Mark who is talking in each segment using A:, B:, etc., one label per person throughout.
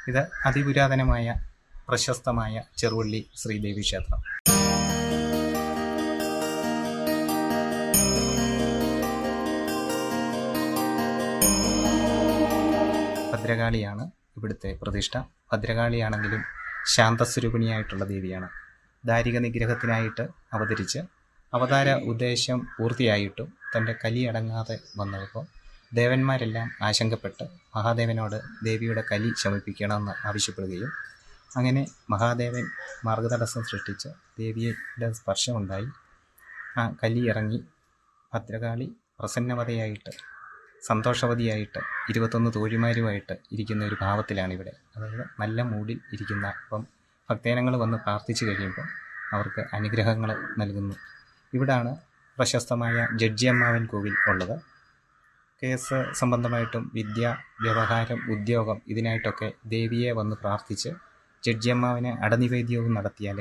A: ഇത് അതിപുരാതനമായ പ്രശസ്തമായ ചെറുവള്ളി ശ്രീദേവി ക്ഷേത്രം. ഭദ്രകാളിയാണ് ഇവിടുത്തെ പ്രതിഷ്ഠ. ഭദ്രകാളിയാണെങ്കിലും ശാന്തസ്വരൂപിണിയായിട്ടുള്ള ദേവിയാണ്. ദാരിക നിഗ്രഹത്തിനായിട്ട് അവതരിച്ച് അവതാര ഉദ്ദേശം പൂർത്തിയായിട്ടും തൻ്റെ കലി അടങ്ങാതെ വന്നപ്പോൾ ദേവന്മാരെല്ലാം ആശങ്കപ്പെട്ട് മഹാദേവനോട് ദേവിയുടെ കലി ശമിപ്പിക്കണമെന്ന് ആവശ്യപ്പെടുകയും അങ്ങനെ മഹാദേവൻ മാർഗതടസ്സം സൃഷ്ടിച്ച് ദേവിയുടെ സ്പർശമുണ്ടായി ആ കലി ഇറങ്ങി ഭദ്രകാളി പ്രസന്നവതയായിട്ട് സന്തോഷവതിയായിട്ട് 21 തോഴിമാരുമായിട്ട് ഇരിക്കുന്ന ഒരു ഭാവത്തിലാണിവിടെ. അതായത് നല്ല മൂഡിൽ ഇരിക്കുന്ന. അപ്പം ഭക്തജനങ്ങൾ വന്ന് പ്രാർത്ഥിച്ചു കഴിയുമ്പോൾ അവർക്ക് അനുഗ്രഹങ്ങൾ നൽകുന്നു. ഇവിടാണ് പ്രശസ്തമായ ജഡ്ജിയമ്മാവൻ കോവിൽ ഉള്ളത്. കേസ് സംബന്ധമായിട്ടും വിദ്യ, വ്യവഹാരം, ഉദ്യോഗം ഇതിനായിട്ടൊക്കെ ദേവിയെ വന്ന് പ്രാർത്ഥിച്ച് ജഡ്ജിയമ്മാവന് അടനിവേദ്യവും നടത്തിയാൽ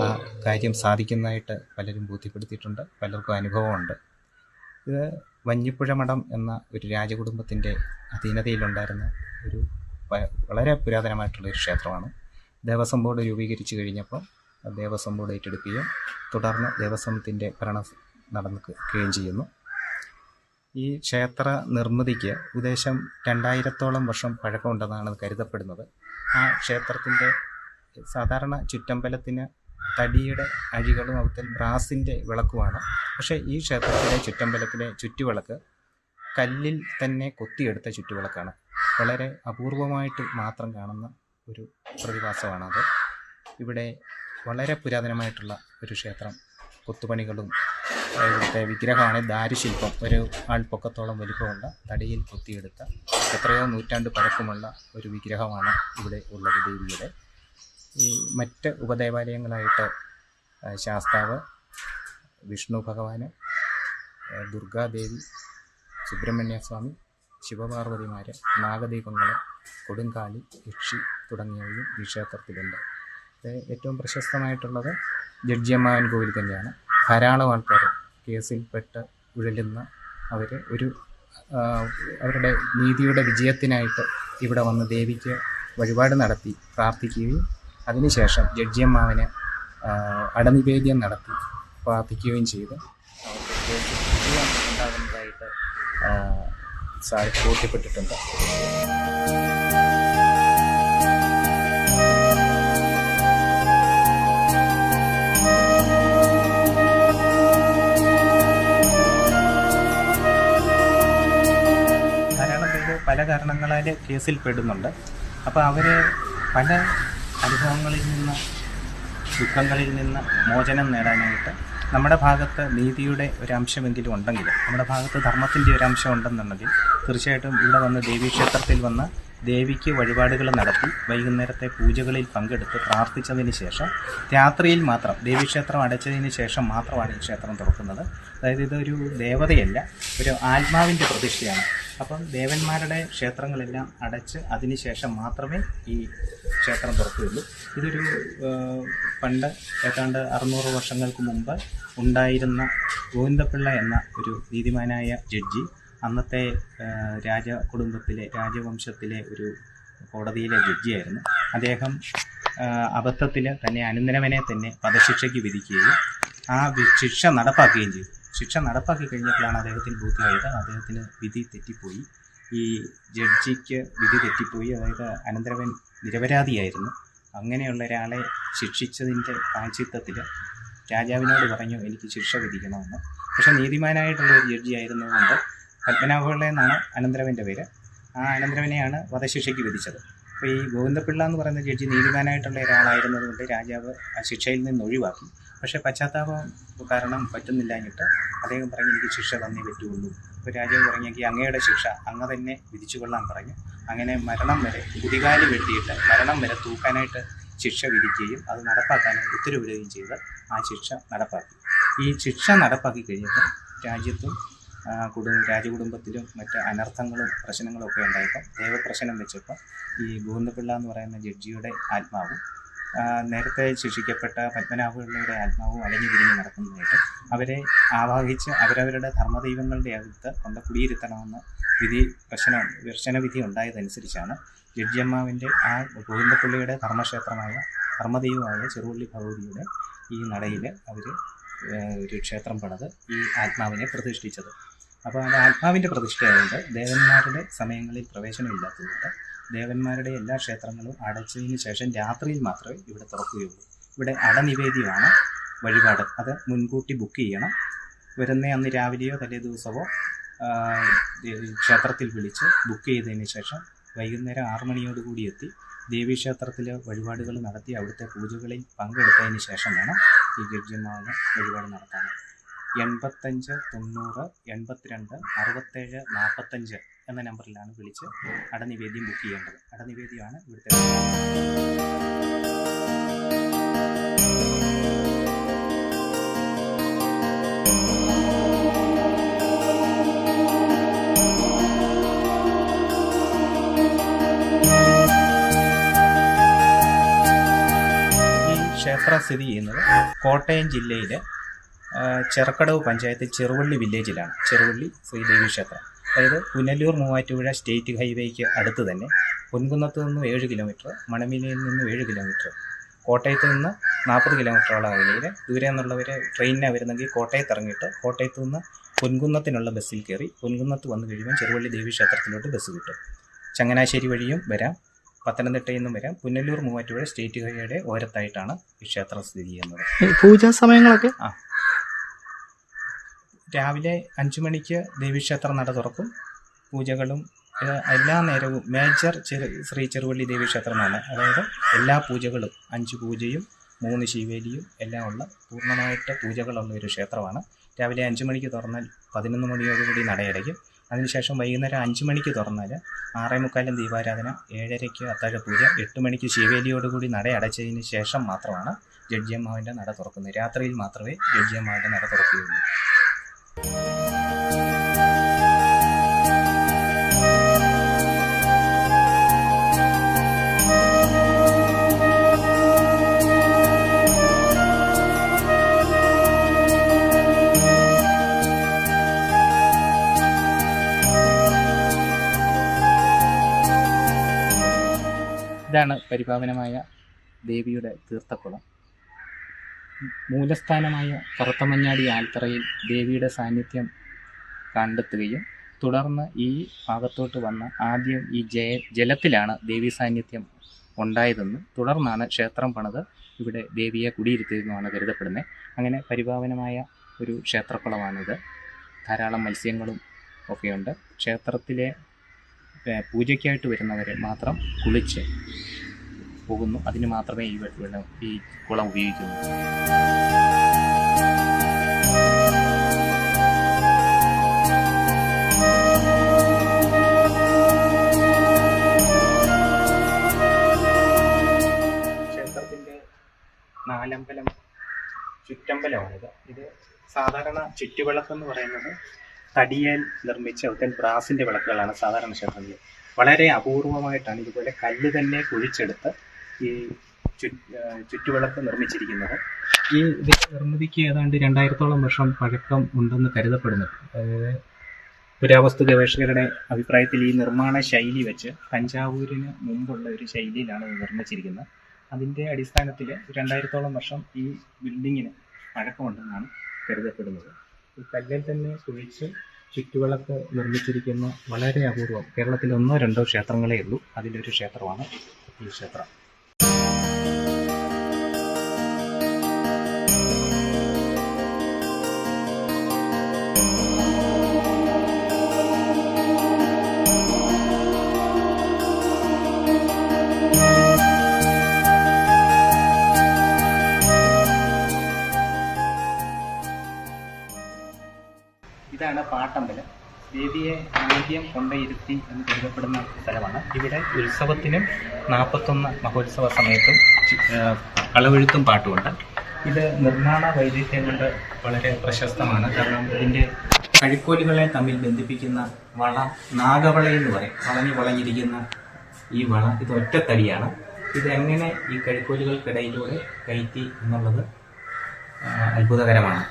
A: ആ കാര്യം സാധിക്കുന്നതായിട്ട് പലരും ബോധ്യപ്പെടുത്തിയിട്ടുണ്ട്. പലർക്കും അനുഭവമുണ്ട്. ഇത് വഞ്ഞിപ്പുഴ മഠം എന്ന ഒരു രാജകുടുംബത്തിൻ്റെ അധീനതയിലുണ്ടായിരുന്ന ഒരു വളരെ പുരാതനമായിട്ടുള്ളൊരു ക്ഷേത്രമാണ്. ദേവസ്വം ബോർഡ് രൂപീകരിച്ചു കഴിഞ്ഞപ്പോൾ ദേവസ്വം ബോർഡ് ഏറ്റെടുക്കുകയും തുടർന്ന് ദേവസ്വത്തിൻ്റെ ഭരണം നടക്കുകയും ചെയ്യുന്നു. ഈ ക്ഷേത്ര നിർമ്മിതിക്ക് ഉദ്ദേശം 2000-ഓളം വർഷം പഴക്കമുണ്ടെന്നാണ് കരുതപ്പെടുന്നത്. ആ ക്ഷേത്രത്തിൻ്റെ സാധാരണ ചുറ്റമ്പലത്തിന് തടിയുടെ അഴികളും അവത്തിൽ ബ്രാസിൻ്റെ വിളക്കുമാണ്. പക്ഷേ ഈ ക്ഷേത്രത്തിലെ ചുറ്റമ്പലത്തിലെ ചുറ്റുവിളക്ക് കല്ലിൽ തന്നെ കൊത്തിയെടുത്ത ചുറ്റുവിളക്കാണ്. വളരെ അപൂർവമായിട്ട് മാത്രം കാണുന്ന ഒരു പ്രതിഭാസമാണത്. ഇവിടെ വളരെ പുരാതനമായിട്ടുള്ള ഒരു ക്ഷേത്രം. കൊത്തുപണികളും ഇവിടുത്തെ വിഗ്രഹമാണ് ദാരുശില്പം. ഒരു ആൾപ്പൊക്കത്തോളം വലിപ്പമുള്ള തടിയിൽ കൊത്തിയെടുത്ത എത്രയോ നൂറ്റാണ്ട് പഴക്കമുള്ള ഒരു വിഗ്രഹമാണ് ഇവിടെ ഉള്ളത് ദേവിയുടെ. ഈ മറ്റ് ഉപദേവാലയങ്ങളായിട്ട് ശാസ്താവ്, വിഷ്ണു ഭഗവാന്, ദുർഗാദേവി, സുബ്രഹ്മണ്യസ്വാമി, ശിവപാർവതിമാർ, നാഗദീപങ്ങൾ, കൊടുങ്കാളി, യക്ഷി തുടങ്ങിയവയും ഈ ക്ഷേത്രത്തിലുണ്ട്. ഏറ്റവും പ്രശസ്തമായിട്ടുള്ളത് ജഡ്ജിയമ്മാവൻ കോവിൽ തന്നെയാണ്. ധാരാളം ആൾക്കാർ കേസിൽപ്പെട്ട് ഉഴലുന്ന അവർ അവരുടെ നീതിയുടെ വിജയത്തിനായിട്ട് ഇവിടെ വന്ന് ദേവിക്ക് വഴിപാട് നടത്തി പ്രാർത്ഥിക്കുകയും അതിനുശേഷം ജഡ്ജിയമ്മാവന് അടനിവേദ്യം നടത്തി പ്രാർത്ഥിക്കുകയും ചെയ്ത് അവർക്ക് വിജയം ഉണ്ടാകുന്നതായിട്ട് ബോധ്യപ്പെട്ടിട്ടുണ്ട്. ധാരാളം പേര് പല കാരണങ്ങളാൽ കേസിൽ പെടുന്നുണ്ട്. അപ്പോൾ അവർ പല അനുഭവങ്ങളിൽ നിന്ന്, ദുഃഖങ്ങളിൽ നിന്ന് മോചനം നേടാനായിട്ട് നമ്മുടെ ഭാഗത്ത് നീതിയുടെ ഒരംശമെങ്കിലും ഉണ്ടെങ്കിൽ, നമ്മുടെ ഭാഗത്ത് ധർമ്മത്തിൻ്റെ ഒരംശം ഉണ്ടെന്നുണ്ടെങ്കിൽ തീർച്ചയായിട്ടും ഇവിടെ വന്ന് ദേവീക്ഷേത്രത്തിൽ വന്ന് ദേവിക്ക് വഴിപാടുകൾ നടത്തി വൈകുന്നേരത്തെ പൂജകളിൽ പങ്കെടുത്ത് പ്രാർത്ഥിച്ചതിന് ശേഷം രാത്രിയിൽ മാത്രം, ദേവീക്ഷേത്രം അടച്ചതിന് ശേഷം മാത്രമാണ് ഈ ക്ഷേത്രം തുറക്കുന്നത്. അതായത് ഇതൊരു ദേവതയല്ല, ഒരു ആത്മാവിൻ്റെ പ്രതിഷ്ഠയാണ്. അപ്പം ദേവന്മാരുടെ ക്ഷേത്രങ്ങളെല്ലാം അടച്ച് അതിനുശേഷം മാത്രമേ ഈ ക്ഷേത്രം തുറക്കുകയുള്ളൂ. ഇതൊരു പണ്ട് ഏതാണ്ട് 600 വർഷങ്ങൾക്ക് മുമ്പ് ഉണ്ടായിരുന്ന ഗോവിന്ദപിള്ള എന്ന ഒരു നീതിമാനായ ജഡ്ജി, അന്നത്തെ രാജവംശത്തിലെ ഒരു കോടതിയിലെ ജഡ്ജിയായിരുന്നു. അദ്ദേഹം അബദ്ധത്തിൽ തന്നെ അനന്തരവനെ തന്നെ വധശിക്ഷയ്ക്ക് വിധിക്കുകയും ആ ശിക്ഷ നടപ്പാക്കുകയും ചെയ്തു. ശിക്ഷ നടപ്പാക്കി കഴിഞ്ഞപ്പോഴാണ് അദ്ദേഹത്തിന് ബോധ്യമായത് അദ്ദേഹത്തിന് വിധി തെറ്റിപ്പോയി. ഈ ജഡ്ജിക്ക് വിധി തെറ്റിപ്പോയി. അതായത് അനന്തരവൻ നിരപരാധിയായിരുന്നു. അങ്ങനെയുള്ള ഒരാളെ ശിക്ഷിച്ചതിൻ്റെ പ്രായശ്ചിത്തത്തിൽ രാജാവിനോട് പറഞ്ഞു എനിക്ക് ശിക്ഷ വിധിക്കണമെന്ന്. പക്ഷേ നീതിമാനായിട്ടുള്ള ഒരു ജഡ്ജി ആയിരുന്നതുകൊണ്ട് പത്മനാഭപിള്ള എന്നാണ് അനന്തരവൻ്റെ പേര്. ആ അനന്തരവനെയാണ് വധശിക്ഷയ്ക്ക് വിധിച്ചത്. അപ്പോൾ ഈ ഗോവിന്ദപിള്ള എന്ന് പറയുന്ന ജഡ്ജി നീതിമാനായിട്ടുള്ള ഒരാളായിരുന്നതുകൊണ്ട് രാജാവ് ആ ശിക്ഷയിൽ നിന്ന് ഒഴിവാക്കി. പക്ഷേ പശ്ചാത്താപം കാരണം പറ്റുന്നില്ലാഞ്ഞിട്ട് അദ്ദേഹം പറഞ്ഞു എനിക്ക് ശിക്ഷ തന്നേ പറ്റുള്ളൂ. അപ്പോൾ രാജാവ് പറഞ്ഞെങ്കിൽ അങ്ങയുടെ ശിക്ഷ അങ്ങ് തന്നെ വിധിച്ചു കൊള്ളാൻ പറഞ്ഞു. അങ്ങനെ മരണം വരെ കുതികാല് വെട്ടിയിട്ട് മരണം വരെ തൂക്കാനായിട്ട് ശിക്ഷ വിധിക്കുകയും അത് നടപ്പാക്കാനായി ഉത്തരവിടുകയും ചെയ്ത് ആ ശിക്ഷ നടപ്പാക്കി. ഈ ശിക്ഷ നടപ്പാക്കി കഴിഞ്ഞപ്പോൾ രാജ്യത്തും രാജകുടുംബത്തിലും മറ്റ് അനർത്ഥങ്ങളും പ്രശ്നങ്ങളും ഒക്കെ ഉണ്ടായപ്പോൾ ദേവപ്രശ്നം വെച്ചപ്പോൾ ഈ ഗോവിന്ദപിള്ള എന്ന് പറയുന്ന ജഡ്ജിയുടെ ആത്മാവും നേരത്തെ ശിക്ഷിക്കപ്പെട്ട പത്മനാഭപിള്ളയുടെ ആത്മാവും അലഞ്ഞു തിരിഞ്ഞ് നടക്കുന്നതായിട്ട് അവരെ ആവാഹിച്ച് അവരവരുടെ ധർമ്മദൈവങ്ങളുടെ അടുത്ത് കൊണ്ട് കുടിയിരുത്തണമെന്ന് വിധി വിധി ഉണ്ടായതനുസരിച്ചാണ് ജഡ്ജിയമ്മാവിൻ്റെ ആ ഗോവിന്ദപ്പള്ളിയുടെ ധർമ്മക്ഷേത്രമായ ധർമ്മദൈവമായ ചെറുവള്ളി ഭഗവതിയുടെ ഈ നടയിൽ അവർ ഒരു ക്ഷേത്രം പണിത് ഈ ആത്മാവിനെ പ്രതിഷ്ഠിച്ചത്. അപ്പോൾ അത് ആത്മാവിൻ്റെ പ്രതിഷ്ഠയായതുകൊണ്ട് ദേവന്മാരുടെ സമയങ്ങളിൽ പ്രവേശനമില്ലാത്തതുകൊണ്ട് ദേവന്മാരുടെ എല്ലാ ക്ഷേത്രങ്ങളും അടച്ചതിന് ശേഷം രാത്രിയിൽ മാത്രമേ ഇവിടെ തുറക്കുകയുള്ളൂ. ഇവിടെ അടനിവേദ്യമാണ് വഴിപാട്. അത് മുൻകൂട്ടി ബുക്ക് ചെയ്യണം. വരുന്ന അന്ന് രാവിലെയോ തലേ ദിവസമോ ക്ഷേത്രത്തിൽ വിളിച്ച് ബുക്ക് ചെയ്തതിന് ശേഷം വൈകുന്നേരം 6 മണിയോടുകൂടി എത്തി ദേവീക്ഷേത്രത്തിലെ വഴിപാടുകൾ നടത്തി അവിടുത്തെ പൂജകളിൽ പങ്കെടുത്തതിന് ശേഷം വേണം ഈ ജഡ്ജിയമ്മാവിന് വഴിപാട് നടത്താൻ. 85 90 82 67 45 എന്ന നമ്പറിലാണ് വിളിച്ച് അടനിവേദ്യം ബുക്ക് ചെയ്യേണ്ടത്. അടനിവേദ്യമാണ് ഇവിടുത്തെ. ഈ ക്ഷേത്രം സ്ഥിതി ചെയ്യുന്നത് കോട്ടയം ജില്ലയിലെ ചെറുക്കടവ് പഞ്ചായത്ത് ചെറുവള്ളി വില്ലേജിലാണ്. ചെറുവള്ളി ശ്രീദേവി ക്ഷേത്രം. അതായത് പുനലൂർ മൂവാറ്റുപുഴ സ്റ്റേറ്റ് ഹൈവേക്ക് അടുത്ത് തന്നെ. പൊൻകുന്നത്ത് നിന്നും 7 കിലോമീറ്റർ, മണമിലയിൽ നിന്നും 7 കിലോമീറ്റർ, കോട്ടയത്ത് നിന്ന് 40 കിലോമീറ്ററോളം അകലെയിൽ. ദൂരെ നിന്നുള്ളവർ ട്രെയിനിനാണ് വരുന്നെങ്കിൽ കോട്ടയത്ത് ഇറങ്ങിയിട്ട് കോട്ടയത്ത് നിന്ന് പൊൻകുന്നത്തിനുള്ള ബസ്സിൽ കയറി പൊൻകുന്നത്ത് വന്നു കഴിയുമ്പോൾ ചെറുവള്ളി ദേവി ക്ഷേത്രത്തിലോട്ട് ബസ് കിട്ടും. ചങ്ങനാശ്ശേരി വഴിയും വരാം, പത്തനംതിട്ടയിൽ നിന്നും വരാം. പുനലൂർ മൂവാറ്റുപുഴ സ്റ്റേറ്റ് ഹൈവേയുടെ ഓരത്തായിട്ടാണ് ഈ ക്ഷേത്രം സ്ഥിതി ചെയ്യുന്നത്.
B: പൂജാ സമയങ്ങളൊക്കെ
A: രാവിലെ 5 മണിക്ക് ദേവീക്ഷേത്രം നട തുറക്കും. പൂജകളും എല്ലാ നേരവും മേജർ ശ്രീ ചെറുവള്ളി ദേവീക്ഷേത്രമാണ്. അതായത് എല്ലാ പൂജകളും 5 പൂജയും 3 ശിവേലിയും എല്ലാം ഉള്ള പൂർണ്ണമായിട്ട് പൂജകളുള്ള ഒരു ക്ഷേത്രമാണ്. രാവിലെ 5 മണിക്ക് തുറന്നാൽ 11 മണിയോടുകൂടി നടയടയ്ക്കും. അതിനുശേഷം വൈകുന്നേരം 5 മണിക്ക് തുറന്നാൽ 6:45 ദീപാരാധന, 7:30 അത്താഴപൂജ, 8 മണിക്ക് ശിവേലിയോടുകൂടി നട അടച്ചതിന് ശേഷം മാത്രമാണ് ജഡ്ജിയമ്മാവിൻ്റെ നട തുറക്കുന്നത്. രാത്രിയിൽ മാത്രമേ ജഡ്ജിയമ്മാവിൻ്റെ നട തുറക്കുകയുള്ളൂ. ഇതാണ് പരിപാവനമായ ദേവിയുടെ തീർത്ഥക്കുളം. മൂലസ്ഥാനമായ കറുത്തമഞ്ഞാടി ആൽത്തറയിൽ ദേവിയുടെ സാന്നിധ്യം കണ്ടെത്തുകയും തുടർന്ന് ഈ ഭാഗത്തോട്ട് വന്ന ആദ്യം ഈ ജലത്തിലാണ് ദേവീ സാന്നിധ്യം ഉണ്ടായതെന്നും തുടർന്നാണ് ക്ഷേത്രം പണിത് ഇവിടെ ദേവിയെ കുടിയിരുത്തിയതെന്നുമാണ് കരുതപ്പെടുന്നത്. അങ്ങനെ പരിപാവനമായ ഒരു ക്ഷേത്രക്കുളമാണിത്. ധാരാളം മത്സ്യങ്ങളും ഒക്കെയുണ്ട്. ക്ഷേത്രത്തിലെ പൂജയ്ക്കായിട്ട് വരുന്നവരെ മാത്രം കുളിച്ച് പോകുന്നു. അതിന് മാത്രമേ ഈ കുളം ഉപയോഗിക്കുന്നു. ക്ഷേത്രത്തിൻ്റെ 4 ചുറ്റമ്പലമാണിത്. ഇത് സാധാരണ ചുറ്റുവിളക്കെന്ന് പറയുന്നത് തടിയാൽ നിർമ്മിച്ച ബ്രാസിൻ്റെ വിളക്കുകളാണ് സാധാരണ ക്ഷേത്രത്തിൽ. വളരെ അപൂർവമായിട്ടാണ് ഇതുപോലെ കല്ല് തന്നെ കുഴിച്ചെടുത്ത് ഈ ചുറ്റുവിളക്ക് നിർമ്മിച്ചിരിക്കുന്നത്. ഈ ഇതിൻ്റെ നിർമ്മിതിക്ക് ഏതാണ്ട് 2000-ഓളം വർഷം പഴക്കം ഉണ്ടെന്ന് കരുതപ്പെടുന്നു. അതായത് പുരാവസ്തു ഗവേഷകരുടെ അഭിപ്രായത്തിൽ ഈ നിർമ്മാണ ശൈലി വെച്ച് തഞ്ചാവൂരിന് മുമ്പുള്ള ഒരു ശൈലിയിലാണ് ഇത് നിർമ്മിച്ചിരിക്കുന്നത്. അതിൻ്റെ അടിസ്ഥാനത്തിൽ 2000-ഓളം വർഷം ഈ ബിൽഡിങ്ങിന് പഴക്കമുണ്ടെന്നാണ് കരുതപ്പെടുന്നത്. ഈ കല്ലിൽ തന്നെ കുഴിച്ച് ചുറ്റുവിളക്ക് നിർമ്മിച്ചിരിക്കുന്ന വളരെ അപൂർവം, കേരളത്തിൽ 1-2 ക്ഷേത്രങ്ങളേ ഉള്ളൂ. അതിലൊരു ക്ഷേത്രമാണ് ഈ ക്ഷേത്രം. ഇതാണ് പാട്ടമ്പലം. ദേവിയെ ആദ്യം കൊണ്ടയിരുത്തി എന്ന് കരുതപ്പെടുന്ന സ്ഥലമാണ്. ഇവിടെ ഉത്സവത്തിനും 41 മഹോത്സവ സമയത്തും കളവെഴുത്തും പാട്ടുമുണ്ട്. ഇത് നിർമ്മാണ വൈദഗ്ധ്യം കൊണ്ട് വളരെ പ്രശസ്തമാണ്. കാരണം ഇതിൻ്റെ കഴുക്കോലുകളെ തമ്മിൽ ബന്ധിപ്പിക്കുന്ന വള നാഗവളയെന്ന് പറയും. വളഞ്ഞിരിക്കുന്ന ഈ വള ഇത് ഒറ്റത്തടിയാണ്. ഇതെങ്ങനെ ഈ കഴുക്കോലുകൾക്കിടയിലൂടെ കയറ്റി എന്നുള്ളത് അത്ഭുതകരമാണ്.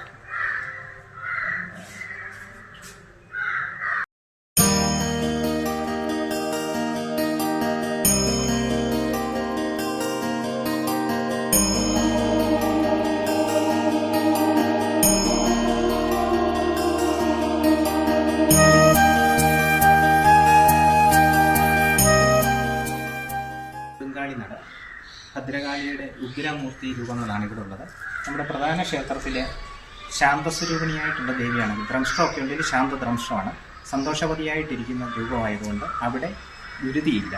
A: ഭദ്രകാളി നട. ഭദ്രകാളിയുടെ ഉഗ്രമൂർത്തി രൂപങ്ങളാണ് ഇവിടെ ഉള്ളത്. നമ്മുടെ പ്രധാന ക്ഷേത്രത്തിലെ ശാന്തസ്വരൂപിണിയായിട്ടുള്ള ദേവിയാണ്. ദ്രംഷ്ടമൊക്കെ ഉണ്ടെങ്കിൽ ശാന്തദ്രംഷ്ടമാണ്. സന്തോഷവതിയായിട്ടിരിക്കുന്ന രൂപമായതുകൊണ്ട് അവിടെ ഗുരുതിയില്ല.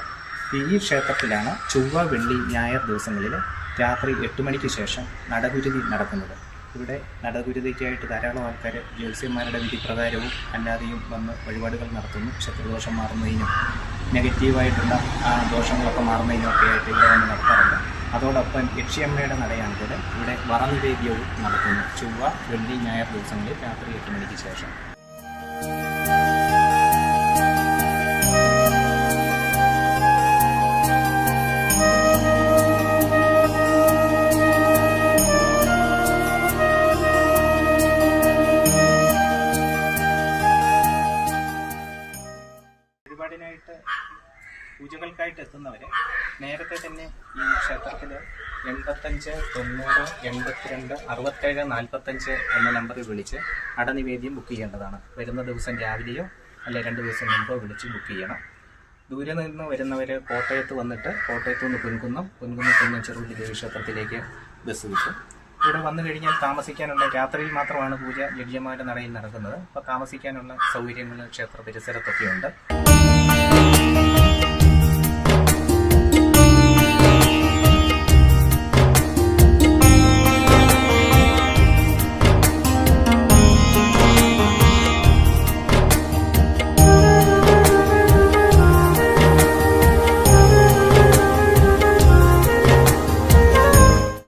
A: ഈ ക്ഷേത്രത്തിലാണ് ചൊവ്വ, വെള്ളി, ഞായർ ദിവസങ്ങളിൽ രാത്രി 8 മണിക്ക് ശേഷം നടഗുരുതി നടക്കുന്നത്. ഇവിടെ നടഗുരുതിക്കായിട്ട് ധാരാളം ആൾക്കാർ ജ്യോത്സ്യന്മാരുടെ വിധിപ്രകാരവും അല്ലാതെയും വന്ന് വഴിപാടുകൾ നടത്തുന്നു. ശത്രുദോഷം മാറുന്നതിനും നെഗറ്റീവായിട്ടുള്ള ആ ദോഷങ്ങളൊക്കെ മാറുന്നതിനും ഒക്കെ ആയിട്ട് ഇവിടെ വന്ന് നടത്താറുണ്ട്. അതോടൊപ്പം യക്ഷിയമ്മയുടെ നടയാണിത്. ഇവിടെ വറനിവേദ്യവും നടത്തുന്നു ചൊവ്വ, വെള്ളി, ഞായർ ദിവസങ്ങളിൽ രാത്രി 8 മണിക്ക് ശേഷം. വഴിപാടിനായിട്ട് പൂജകൾക്കായിട്ട് എത്തുന്നവർ നേരത്തെ തന്നെ ഈ ക്ഷേത്രത്തിൽ 85 90 82 67 45 എന്ന നമ്പറിൽ വിളിച്ച് അടനിവേദ്യം ബുക്ക് ചെയ്യേണ്ടതാണ്. വരുന്ന ദിവസം രാവിലെയോ അല്ലെ 2 ദിവസം മുമ്പോ വിളിച്ച് ബുക്ക് ചെയ്യണം. ദൂരെ നിന്ന് വരുന്നവർ കോട്ടയത്ത് വന്നിട്ട് കോട്ടയത്തു നിന്ന് പൊൻകുന്നത്ത് നിന്ന് ചെറുപുള്ളി ദേവി ക്ഷേത്രത്തിലേക്ക് ബസ് കിട്ടും. ഇവിടെ വന്നു കഴിഞ്ഞാൽ താമസിക്കാനുള്ള, രാത്രിയിൽ മാത്രമാണ് പൂജ യജ്ഞമാരുടെ നടയിൽ നടക്കുന്നത്. അപ്പോൾ താമസിക്കാനുള്ള സൗകര്യങ്ങൾ ക്ഷേത്ര പരിസരത്തൊക്കെ ഉണ്ട്.